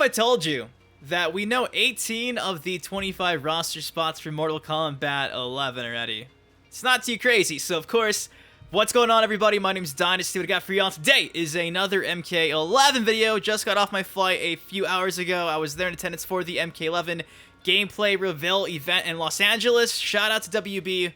I told you that we know 18 of the 25 roster spots for Mortal Kombat 11 already? It's not too crazy. So, of course, what's going on, everybody? My name's Dynasty. What I got for y'all today is another MK11 video. Just got off my flight a few hours ago. I was there in attendance for the MK11 gameplay reveal event in Los Angeles. Shout out to WB.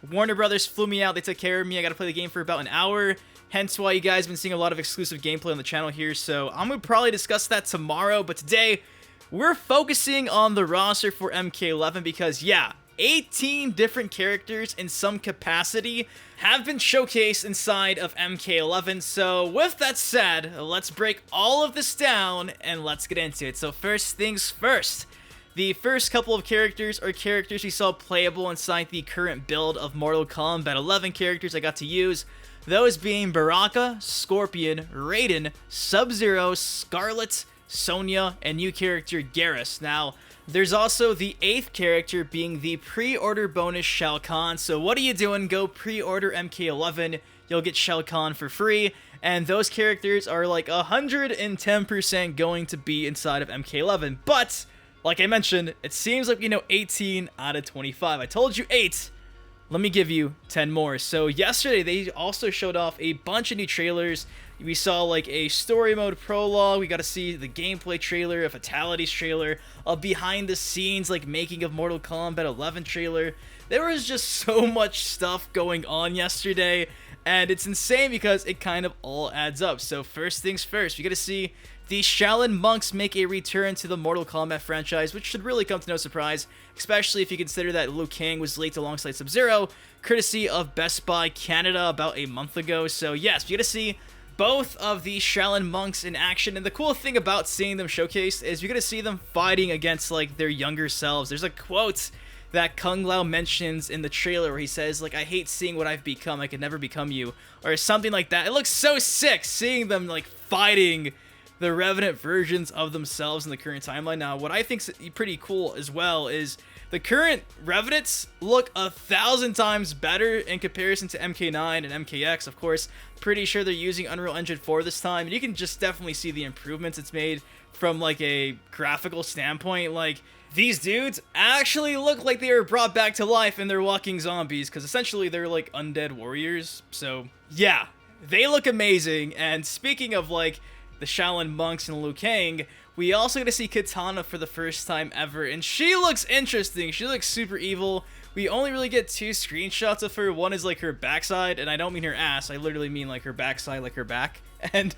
Warner Brothers flew me out. They took care of me. I got to play the game for about an hour. Hence why you guys have been seeing a lot of exclusive gameplay on the channel here. So I'm going to probably discuss that tomorrow. But today, we're focusing on the roster for MK11 because, yeah, 18 different characters in some capacity have been showcased inside of MK11. So with that said, let's break all of this down and let's get into it. So first things first. The first couple of characters are characters we saw playable inside the current build of Mortal Kombat 11 characters I got to use. Those being Baraka, Scorpion, Raiden, Sub-Zero, Scarlet, Sonya, and new character Garrus. Now, there's also the 8th character being the pre-order bonus Shao Kahn. So what are you doing? Go pre-order MK11. You'll get Shao Kahn for free. And those characters are like 110% going to be inside of MK11. But like I mentioned, it seems like we know 18 out of 25. I told you 8. Let me give you 10 more. So yesterday, they also showed off a bunch of new trailers. We saw like a story mode prologue. We got to see the gameplay trailer, a fatalities trailer, a behind the scenes like making of Mortal Kombat 11 trailer. There was just so much stuff going on yesterday. And it's insane because it kind of all adds up. So first things first, we got to see the Shaolin Monks make a return to the Mortal Kombat franchise, which should really come to no surprise, especially if you consider that Liu Kang was leaked alongside Sub-Zero, courtesy of Best Buy Canada about a month ago. So yes, we get to see both of the Shaolin Monks in action, and the cool thing about seeing them showcased is you're going to see them fighting against like their younger selves. There's a quote that Kung Lao mentions in the trailer where he says, like, I hate seeing what I've become, I could never become you, or something like that. It looks so sick seeing them like fighting the Revenant versions of themselves in the current timeline. Now, what I think's pretty cool as well is the current Revenants look 1,000 times better in comparison to MK9 and MKX. Of course, pretty sure they're using Unreal Engine 4 this time, and you can just definitely see the improvements it's made from like a graphical standpoint. Like, these dudes actually look like they were brought back to life and they're walking zombies, because essentially they're like undead warriors. So yeah, they look amazing. And speaking of like the Shaolin Monks and Liu Kang, we also get to see Kitana for the first time ever, and she looks interesting. She looks super evil. We only really get 2 screenshots of her. One is like her backside, and I don't mean her ass, I literally mean like her backside, like her back. And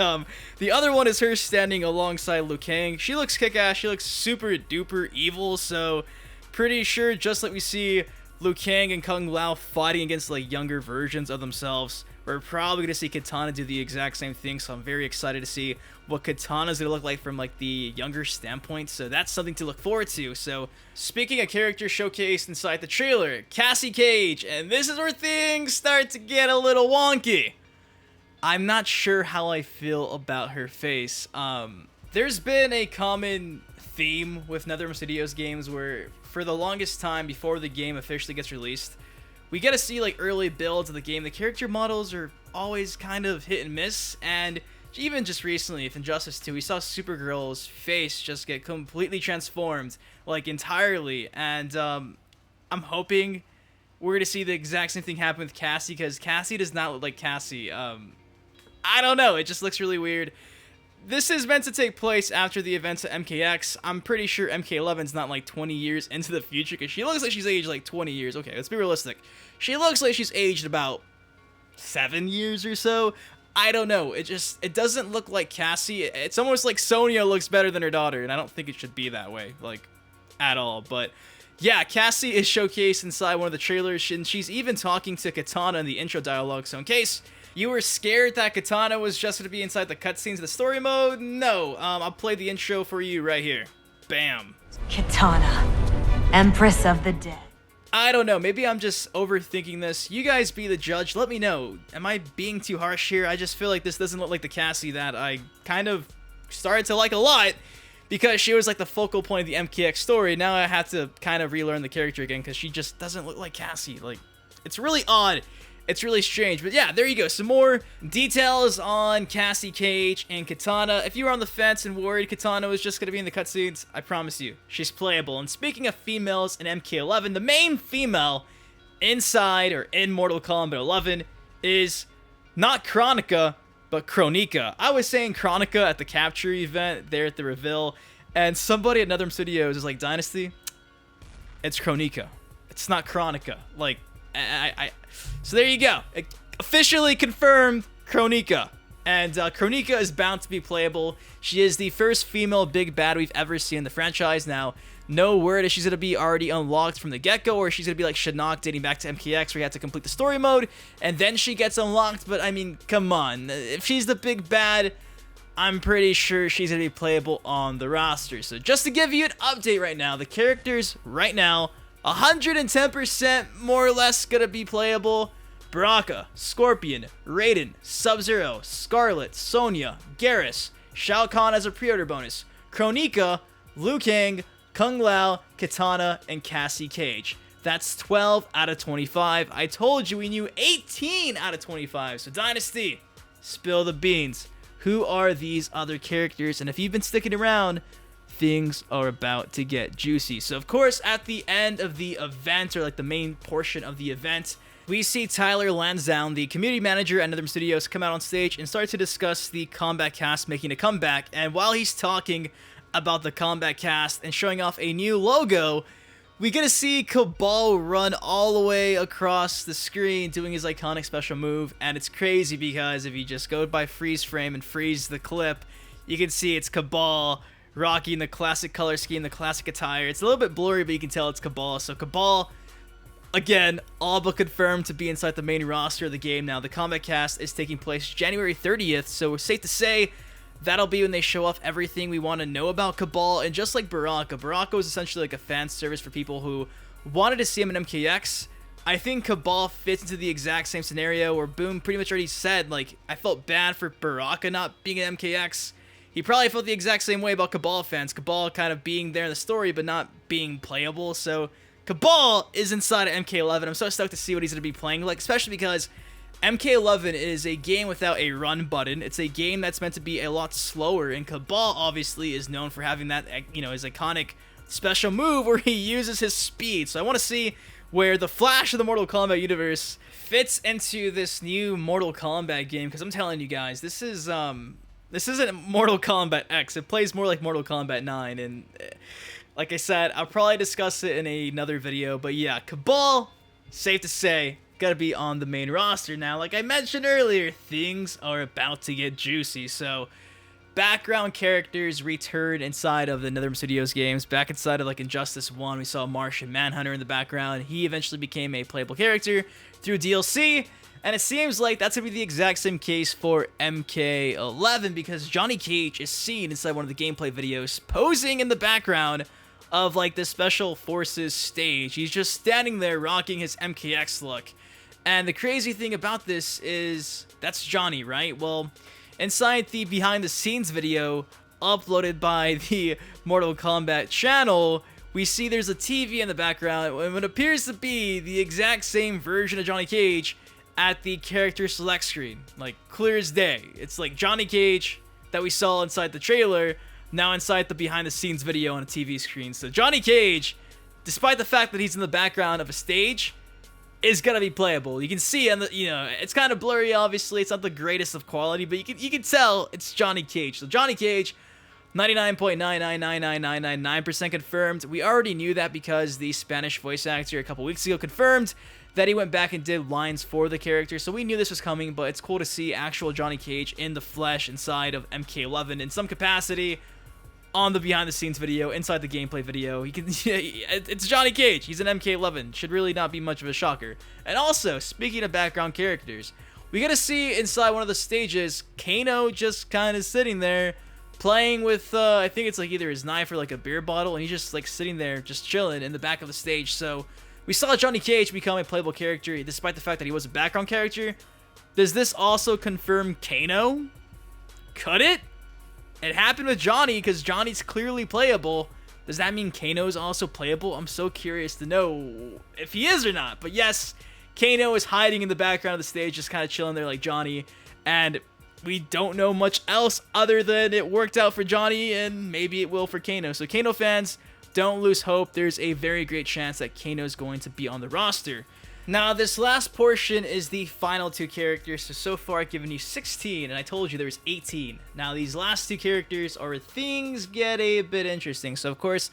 the other one is her standing alongside Liu Kang. She looks kick-ass. She looks super duper evil. So pretty sure, just like we see Liu Kang and Kung Lao fighting against like younger versions of themselves, we're probably going to see Kitana do the exact same thing. So I'm very excited to see what Kitana's going to look like from like the younger standpoint. So that's something to look forward to. So speaking of characters showcased inside the trailer, Cassie Cage, and this is where things start to get a little wonky. I'm not sure how I feel about her face. There's been a common theme with NetherRealm Studios games where for the longest time before the game officially gets released, we get to see like early builds of the game. The character models are always kind of hit and miss, and even just recently with Injustice 2, we saw Supergirl's face just get completely transformed, like entirely, and I'm hoping we're going to see the exact same thing happen with Cassie, because Cassie does not look like Cassie. I don't know, it just looks really weird. This is meant to take place after the events of MKX. I'm pretty sure MK11's not like 20 years into the future, because she looks like she's aged like 20 years. Okay, let's be realistic. She looks like she's aged about 7 years or so. I don't know. It doesn't look like Cassie. It's almost like Sonya looks better than her daughter, and I don't think it should be that way, like, at all. But yeah, Cassie is showcased inside one of the trailers, and she's even talking to Kitana in the intro dialogue. So in case you were scared that Kitana was just going to be inside the cutscenes of the story mode, no. I'll play the intro for you right here. Bam. Kitana, Empress of the Dead. I don't know. Maybe I'm just overthinking this. You guys be the judge. Let me know. Am I being too harsh here? I just feel like this doesn't look like the Cassie that I kind of started to like a lot, because she was like the focal point of the MKX story. Now I have to kind of relearn the character again because she just doesn't look like Cassie. Like, it's really odd. It's really strange. But yeah, there you go. Some more details on Cassie Cage and Kitana. If you were on the fence and worried Kitana was just going to be in the cutscenes, I promise you, she's playable. And speaking of females in MK11, the main female inside or in Mortal Kombat 11 is not Kronika, but Kronika. I was saying Kronika at the capture event there at the reveal, and somebody at NetherRealm Studios is like, Dynasty, it's Kronika. It's not Kronika. Like, so there you go. Officially confirmed Kronika. And Kronika is bound to be playable. She is the first female big bad we've ever seen in the franchise. Now, no word if she's going to be already unlocked from the get-go, or she's going to be like Shinnok dating back to MKX, where you have to complete the story mode, and then she gets unlocked. But, I mean, come on. If she's the big bad, I'm pretty sure she's going to be playable on the roster. So, just to give you an update right now, the characters right now, 110% more or less going to be playable. Baraka, Scorpion, Raiden, Sub-Zero, Scarlet, Sonya, Garrus, Shao Kahn as a pre-order bonus, Kronika, Liu Kang, Kung Lao, Kitana, and Cassie Cage. That's 12 out of 25. I told you we knew 18 out of 25. So Dynasty, spill the beans. Who are these other characters? And if you've been sticking around, things are about to get juicy. So of course, at the end of the event, or like the main portion of the event, we see Tyler Lansdowne, the community manager at NetherRealm Studios, come out on stage and start to discuss the Kombat cast making a comeback. And while he's talking about the Kombat cast and showing off a new logo, we get to see Kabal run all the way across the screen doing his iconic special move. And it's crazy because if you just go by freeze frame and freeze the clip, you can see it's Kabal rocking the classic color scheme, the classic attire. It's a little bit blurry, but you can tell it's Kabal. So Kabal, again, all but confirmed to be inside the main roster of the game. Now, the Kombat cast is taking place January 30th, so it's safe to say that'll be when they show off everything we want to know about Kabal. And just like Baraka, Baraka was essentially like a fan service for people who wanted to see him in MKX. I think Kabal fits into the exact same scenario where Boom pretty much already said, like, I felt bad for Baraka not being in MKX. He probably felt the exact same way about Kabal fans. Kabal kind of being there in the story, but not being playable. So Kabal is inside of MK11. I'm so stoked to see what he's going to be playing like, especially because MK11 is a game without a run button. It's a game that's meant to be a lot slower, and Kabal obviously is known for having that, you know, his iconic special move where he uses his speed. So I want to see where the Flash of the Mortal Kombat universe fits into this new Mortal Kombat game, because I'm telling you guys, this isn't Mortal Kombat X. It plays more like Mortal Kombat 9, and like I said, I'll probably discuss it in another video. But yeah, Kabal, safe to say, gotta be on the main roster now. Like I mentioned earlier, things are about to get juicy. So background characters return inside of the NetherRealm Studios games. Back inside of like Injustice 1, we saw Martian Manhunter in the background. He eventually became a playable character through DLC. And it seems like that's going to be the exact same case for MK11, because Johnny Cage is seen inside one of the gameplay videos posing in the background of like the Special Forces stage. He's just standing there rocking his MKX look. And the crazy thing about this is that's Johnny, right? Well, inside the behind the scenes video uploaded by the Mortal Kombat channel, we see there's a TV in the background and what appears to be the exact same version of Johnny Cage at the character select screen, like clear as day. It's like Johnny Cage that we saw inside the trailer, now inside the behind the scenes video on a TV screen. So Johnny Cage, despite the fact that he's in the background of a stage, is gonna be playable. You can see, and you know, it's kind of blurry. Obviously, it's not the greatest of quality, but you can tell it's Johnny Cage. So Johnny Cage, 99.9999999% confirmed. We already knew that because the Spanish voice actor a couple weeks ago confirmed that he went back and did lines for the character, so we knew this was coming. But it's cool to see actual Johnny Cage in the flesh inside of MK11 in some capacity on the behind the scenes video, inside the gameplay video. He can, it's Johnny Cage. He's in MK11. Should really not be much of a shocker. And also, speaking of background characters, we get to see inside one of the stages Kano just kind of sitting there playing with I think it's like either his knife or like a beer bottle, and he's just like sitting there just chilling in the back of the stage. So we saw Johnny Cage become a playable character despite the fact that he was a background character. Does this also confirm Kano? Could it? It happened with Johnny because Johnny's clearly playable. Does that mean Kano's also playable? I'm so curious to know if he is or not. But yes, Kano is hiding in the background of the stage, just kind of chilling there like Johnny. And we don't know much else other than it worked out for Johnny, and maybe it will for Kano. So Kano fans, don't lose hope. There's a very great chance that Kano is going to be on the roster. Now, this last portion is the final 2 characters. So far, I've given you 16, and I told you there was 18. Now, these last 2 characters are where things get a bit interesting. So, of course,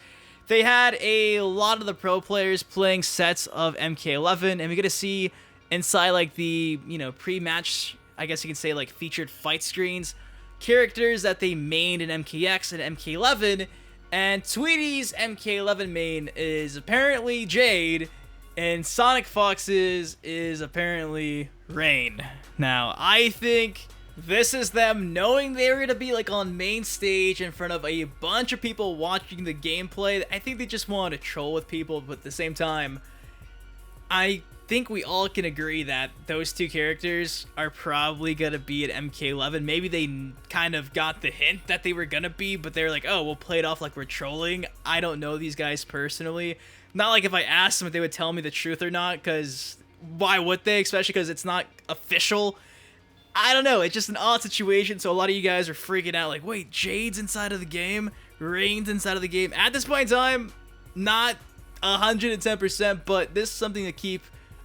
they had a lot of the pro players playing sets of MK11, and we get to see inside, like, the, pre-match, I guess you can say, like, featured fight screens, characters that they mained in MKX and MK11, and Tweety's MK11 main is apparently Jade, and Sonic Fox's is apparently Rain. Now, I think this is them knowing they were going to be like on main stage in front of a bunch of people watching the gameplay. I think they just wanted to troll with people, but at the same time, I think we all can agree that those 2 characters are probably going to be at MK11. Maybe they kind of got the hint that they were going to be, but they're like, oh, we'll play it off like we're trolling. I don't know these guys personally. Not like if I asked them if they would tell me the truth or not, because why would they? Especially because it's not official. I don't know. It's just an odd situation, so a lot of you guys are freaking out like, wait, Jade's inside of the game? Rain's inside of the game? At this point in time, not 110%, but this is something to keep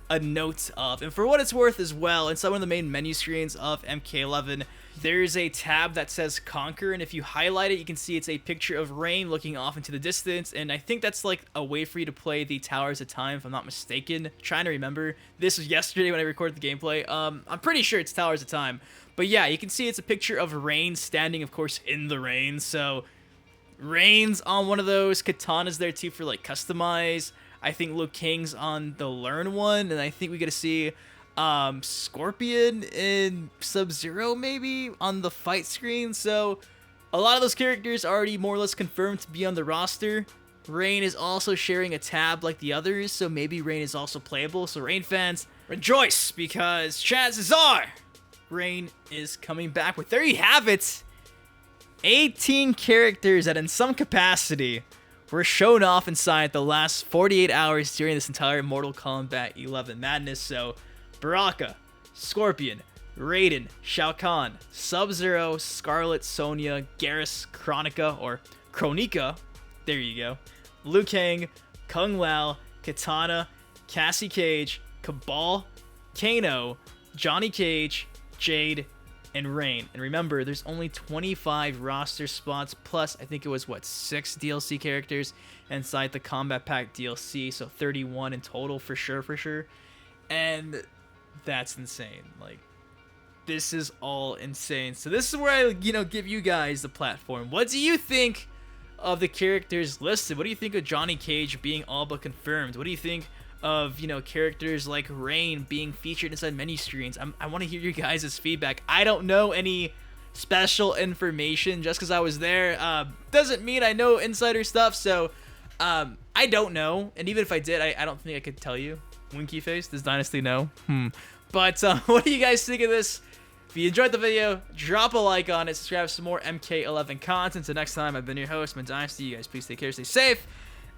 a note of. And for what it's worth as well, inside one of the main menu screens of MK11, there's a tab that says Conquer, and if you highlight it, you can see it's a picture of Rain looking off into the distance, and I think that's like a way for you to play the Towers of Time, if I'm not mistaken. I'm trying to remember. This was yesterday when I recorded the gameplay. I'm pretty sure it's Towers of Time. But yeah, you can see it's a picture of Rain standing, of course, in the rain, so Rain's on one of those. Kitana's there too for like customize. I think Liu Kang's on the learn one, and I think we get to see Scorpion and Sub-Zero maybe on the fight screen. So a lot of those characters are already more or less confirmed to be on the roster. Rain is also sharing a tab like the others, so maybe Rain is also playable. So Rain fans, rejoice, because chances are Rain is coming back. But there you have it. 18 characters that in some capacity were shown off inside the last 48 hours during this entire Mortal Kombat 11 madness. So Baraka, Scorpion, Raiden, Shao Kahn, Sub-Zero, Scarlet, Sonya, Garrus, Kronika, there you go, Liu Kang, Kung Lao, Kitana, Cassie Cage, Kabal, Kano, Johnny Cage, Jade, and Rain. And remember, there's only 25 roster spots, plus I think it was, 6 DLC characters inside the Combat Pack DLC, so 31 in total for sure. And that's insane. Like, this is all insane. So this is where I, give you guys the platform. What do you think of the characters listed? What do you think of Johnny Cage being all but confirmed? What do you think of, characters like Rain being featured inside menu screens? I want to hear your guys' feedback. I don't know any special information. Just because I was there doesn't mean I know insider stuff. So I don't know. And even if I did, I don't think I could tell you. Winky face, does Dynasty know? But what do you guys think of this? If you enjoyed the video, drop a like on it, subscribe for some more MK11 content. Until next time, I've been your host, Dynasty. You guys please take care, stay safe.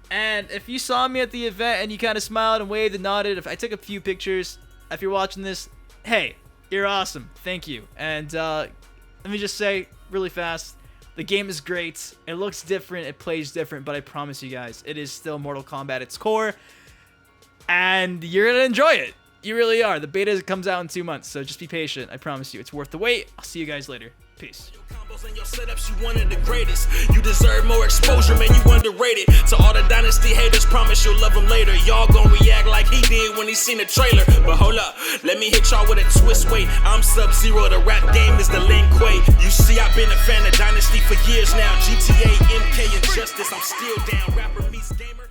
And if you saw me at the event and you kind of smiled and waved and nodded, if I took a few pictures, if you're watching this, hey, you're awesome. Thank you. And let me just say really fast, the game is great. It looks different, it plays different, but I promise you guys, it is still Mortal Kombat at its core. And you're going to enjoy it. You really are. The beta comes out in 2 months, so just be patient. I promise you. It's worth the wait. I'll see you guys later. Peace. And your setups, you one of the greatest. You deserve more exposure, man, you underrated. To all the Dynasty haters, promise you'll love him later. Y'all gon' react like he did when he seen the trailer. But hold up, let me hit y'all with a twist. Wait, I'm Sub-Zero, the rap game is the Lin Kuei. You see, I've been a fan of Dynasty for years now. GTA, MK, and Justice, I'm still down. Rapper meets gamer.